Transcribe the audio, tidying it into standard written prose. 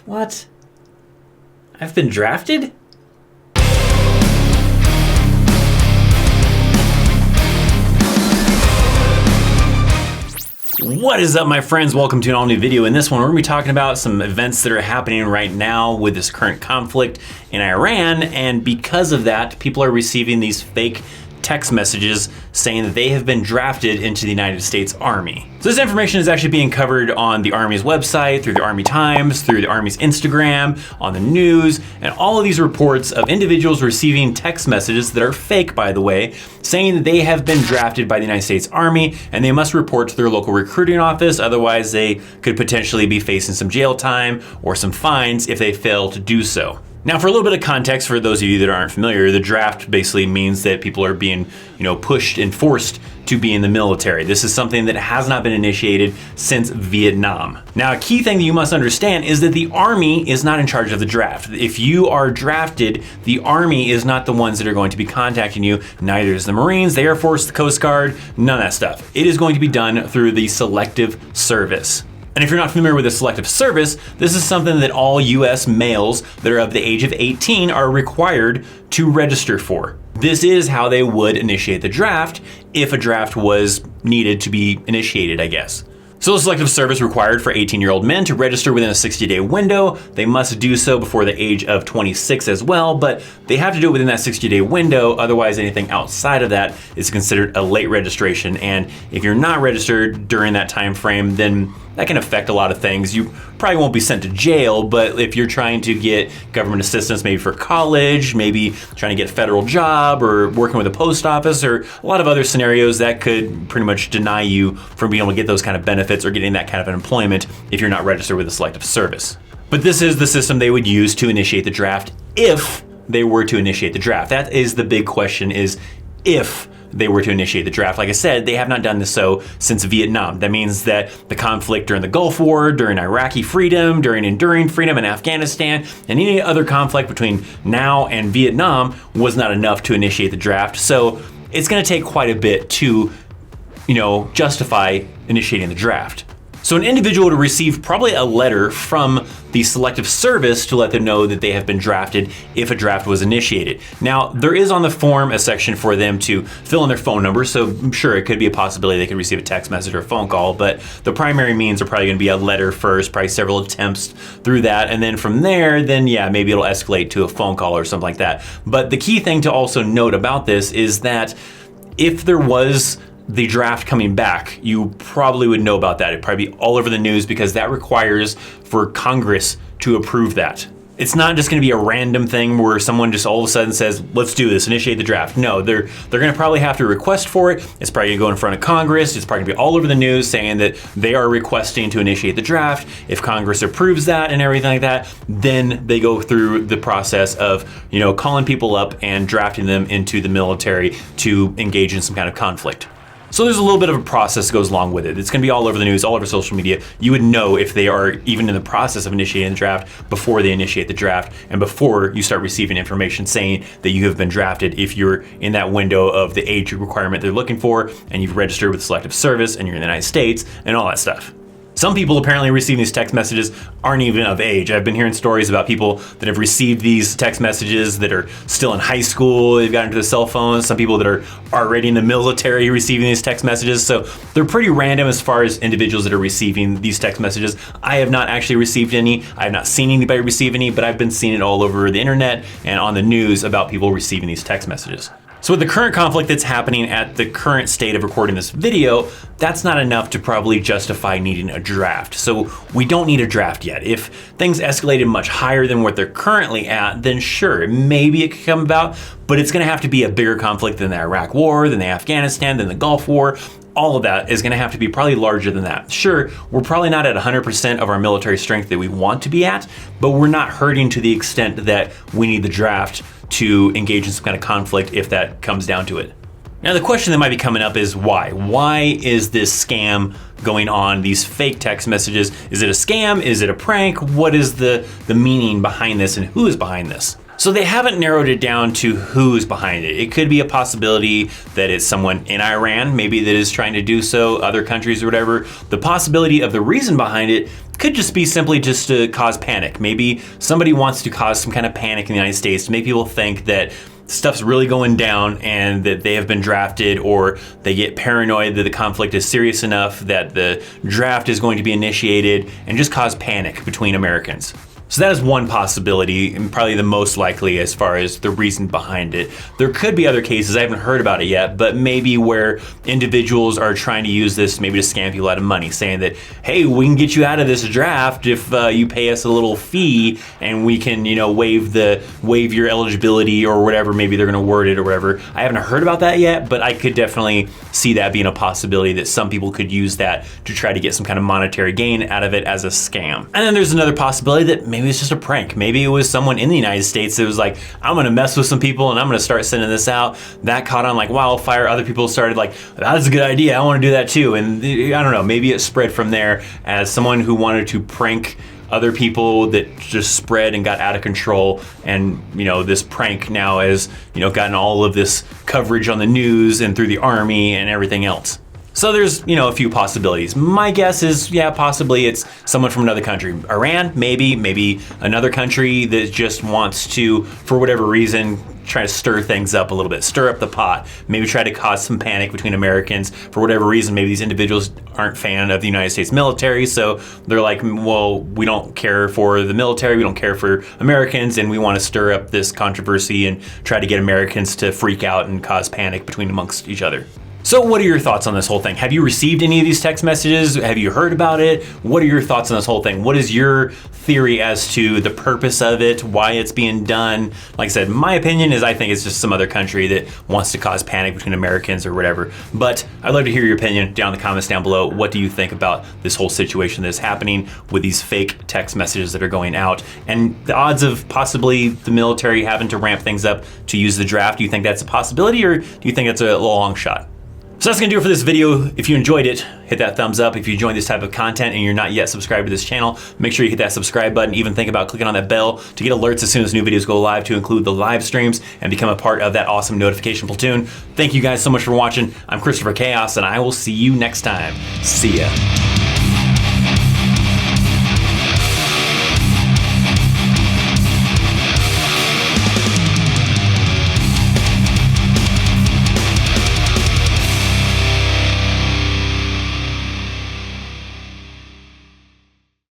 What? I've been drafted? What is up, my friends? Welcome to an all new video. In this one, we're gonna be talking about some events that are happening right now with this current conflict in Iran. And because of that, people are receiving these fake text messages saying that they have been drafted into the United States Army. So this information is actually being covered on the Army's website, through the Army Times, through the Army's Instagram, on the news, and all of these reports of individuals receiving text messages that are fake, by the way, saying that they have been drafted by the United States Army and they must report to their local recruiting office, otherwise they could potentially be facing some jail time or some fines if they fail to do so. Now, for a little bit of context, for those of you that aren't familiar, the draft basically means that people are being, pushed and forced to be in the military. This is something that has not been initiated since Vietnam. Now, a key thing that you must understand is that the Army is not in charge of the draft. If you are drafted, the Army is not the ones that are going to be contacting you. Neither is the Marines, the Air Force, the Coast Guard, none of that stuff. It is going to be done through the Selective Service. And if you're not familiar with the Selective Service, this is something that all US males that are of the age of 18 are required to register for. This is how they would initiate the draft if a draft was needed to be initiated, I guess. So the Selective Service required for 18-year-old men to register within a 60-day window. They must do so before the age of 26 as well, but they have to do it within that 60-day window. Otherwise, anything outside of that is considered a late registration. And if you're not registered during that time frame, then that can affect a lot of things. You probably won't be sent to jail, but if you're trying to get government assistance, maybe for college, maybe trying to get a federal job or working with a post office or a lot of other scenarios, that could pretty much deny you from being able to get those kind of benefits or getting that kind of employment if you're not registered with the Selective Service. But this is the system they would use to initiate the draft if they were to initiate the draft. That is the big question, is if they were to initiate the draft. Like I said, they have not done this so since Vietnam. That means that the conflict during the Gulf War, during Iraqi freedom, during enduring freedom in Afghanistan, and any other conflict between now and Vietnam was not enough to initiate the draft. So it's gonna take quite a bit to, justify initiating the draft. So an individual would receive probably a letter from the Selective Service to let them know that they have been drafted if a draft was initiated. Now, there is on the form a section for them to fill in their phone number, so I'm sure it could be a possibility they could receive a text message or a phone call, but the primary means are probably gonna be a letter first, probably several attempts through that, and then from there, maybe it'll escalate to a phone call or something like that. But the key thing to also note about this is that if there was the draft coming back, you probably would know about that. It'd probably be all over the news because that requires for Congress to approve that. It's not just gonna be a random thing where someone just all of a sudden says, let's do this, initiate the draft. No, they're gonna probably have to request for it. It's probably gonna go in front of Congress. It's probably gonna be all over the news saying that they are requesting to initiate the draft. If Congress approves that and everything like that, then they go through the process of, calling people up and drafting them into the military to engage in some kind of conflict. So there's a little bit of a process that goes along with it. It's gonna be all over the news, all over social media. You would know if they are even in the process of initiating the draft before they initiate the draft and before you start receiving information saying that you have been drafted if you're in that window of the age requirement they're looking for and you've registered with the Selective Service and you're in the United States and all that stuff. Some people apparently receiving these text messages aren't even of age. I've been hearing stories about people that have received these text messages that are still in high school, they've gotten into the cell phones, some people that are already in the military receiving these text messages. So they're pretty random as far as individuals that are receiving these text messages. I have not actually received any. I have not seen anybody receive any, but I've been seeing it all over the internet and on the news about people receiving these text messages. So with the current conflict that's happening at the current state of recording this video, that's not enough to probably justify needing a draft. So we don't need a draft yet. If things escalated much higher than what they're currently at, then sure, maybe it could come about, but it's gonna have to be a bigger conflict than the Iraq War, than the Afghanistan, than the Gulf War. All of that is gonna have to be probably larger than that. Sure, we're probably not at 100% of our military strength that we want to be at, but we're not hurting to the extent that we need the draft to engage in some kind of conflict if that comes down to it. Now the question that might be coming up is why? Why is this scam going on, these fake text messages? Is it a scam? Is it a prank? What is the meaning behind this and who is behind this? So they haven't narrowed it down to who's behind it. It could be a possibility that it's someone in Iran, maybe that is trying to do so, other countries or whatever. The possibility of the reason behind it could just be simply just to cause panic. Maybe somebody wants to cause some kind of panic in the United States to make people think that stuff's really going down and that they have been drafted, or they get paranoid that the conflict is serious enough that the draft is going to be initiated and just cause panic between Americans. So that is one possibility, and probably the most likely as far as the reason behind it. There could be other cases, I haven't heard about it yet, but maybe where individuals are trying to use this maybe to scam people out of money, saying that, hey, we can get you out of this draft if you pay us a little fee, and we can, waive your eligibility or whatever, maybe they're gonna word it or whatever. I haven't heard about that yet, but I could definitely see that being a possibility, that some people could use that to try to get some kind of monetary gain out of it as a scam. And then there's another possibility that maybe it's just a prank. Maybe it was someone in the United States that was like, I'm gonna mess with some people and I'm gonna start sending this out. That caught on like wildfire. Other people started like, that's a good idea, I wanna do that too. And I don't know, maybe it spread from there as someone who wanted to prank other people, that just spread and got out of control. And this prank now has gotten all of this coverage on the news and through the army and everything else. So there's, a few possibilities. My guess is, yeah, possibly it's someone from another country. Iran, maybe another country that just wants to, for whatever reason, try to stir things up a little bit, stir up the pot, maybe try to cause some panic between Americans. For whatever reason, maybe these individuals aren't fan of the United States military, so they're like, well, we don't care for the military, we don't care for Americans, and we want to stir up this controversy and try to get Americans to freak out and cause panic amongst each other. So what are your thoughts on this whole thing? Have you received any of these text messages? Have you heard about it? What are your thoughts on this whole thing? What is your theory as to the purpose of it, why it's being done? Like I said, my opinion is I think it's just some other country that wants to cause panic between Americans or whatever. But I'd love to hear your opinion down in the comments down below. What do you think about this whole situation that's happening with these fake text messages that are going out, and the odds of possibly the military having to ramp things up to use the draft? Do you think that's a possibility, or do you think that's a long shot? So that's gonna do it for this video. If you enjoyed it, hit that thumbs up. If you enjoy this type of content and you're not yet subscribed to this channel, make sure you hit that subscribe button. Even think about clicking on that bell to get alerts as soon as new videos go live, to include the live streams and become a part of that awesome notification platoon. Thank you guys so much for watching. I'm ThatChrisChaos, and I will see you next time. See ya.